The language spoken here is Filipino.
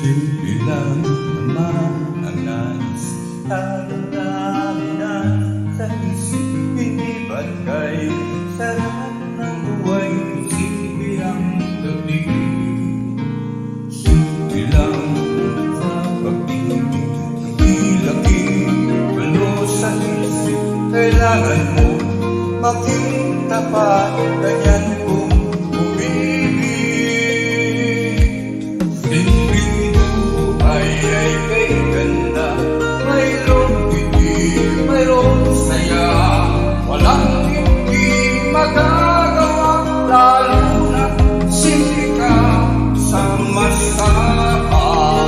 Simple lang naman ang nais namin sa isip. Hindi ba't kay sarap ng buhay, simple ang dating. Simple lang sa pag-ibig, hindi laki walo sa isip. Kailangan mo maging tapat, ganyan kung magagawa, lalo na simple ka sa masama.